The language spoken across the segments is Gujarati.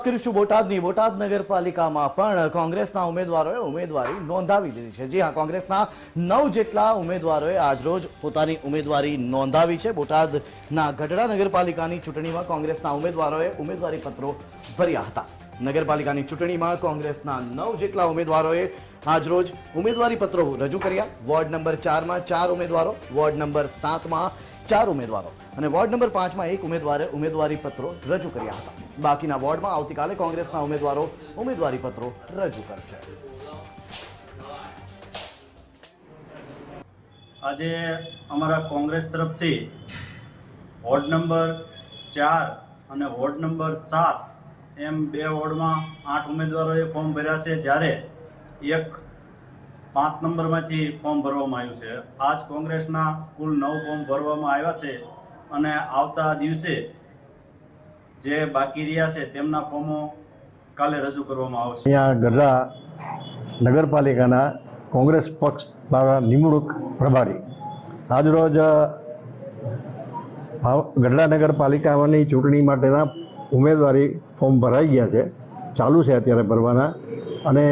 કરીશું બોટાદ નગરપાલિકામાં પણ કોંગ્રેસના ઉમેદવારોએ ઉમેદવારી નોંધાવી દીધી છે। જી હા, કોંગ્રેસના 9 જેટલા ઉમેદવારોએ આજરોજ પોતાની ઉમેદવારી નોંધાવી છે। બોટાદના ગઢડા નગરપાલિકાની ચૂંટણીમાં કોંગ્રેસના ઉમેદવારોએ ઉમેદવારી પત્રો ભર્યા હતા। નગરપાલિકાની ચૂંટણીમાં કોંગ્રેસના 9 જેટલા ઉમેદવારોએ આજરોજ ઉમેદવારી પત્રો રજૂ કર્યા। વોર્ડ નંબર 4માં 4 ઉમેદવારો, વોર્ડ નંબર 7માં 4 ઉમેદવારો અને વોર્ડ નંબર 5માં 1 ઉમેદવારે ઉમેદવારી પત્રો રજૂ કર્યા હતા। બાકીના વોર્ડમાં આવતીકાલે કોંગ્રેસના ઉમેદવારો ઉમેદવારી પત્રો રજૂ કરશે। આજે અમારા કોંગ્રેસ તરફથી વોર્ડ નંબર 4 અને વોર્ડ નંબર 7 એમ 2 વોર્ડમાં 8 ઉમેદવારોએ ફોર્મ ભર્યા છે, જ્યારે એક 5 નંબરમાંથી ફોર્મ ભરવામાં આવ્યું છે। આજ કોંગ્રેસના કુલ 9 ફોર્મ ભરવામાં આવ્યા છે અને આવતા દિવસે જે બાકી રહ્યા છે તેમના ફોર્મો કાલે રજૂ કરવામાં આવશે। અહીંયા ગઢડા નગરપાલિકાના કોંગ્રેસ પક્ષ દ્વારા નિમણૂક પ્રભારી આજરોજ ગઢડા નગરપાલિકાની ચૂંટણી માટેના ઉમેદવારી ફોર્મ ભરાઈ ગયા છે, ચાલુ છે અત્યારે ભરવાના, અને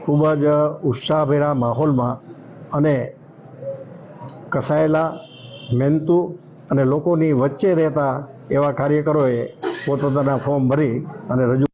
ખૂબ જ ઉત્સાહભેરા માહોલમાં અને કસાયેલા, મહેનતુ અને લોકોની વચ્ચે રહેતા એવા કાર્યકરોએ પોતપોતાના ફોર્મ ભરી અને રજૂ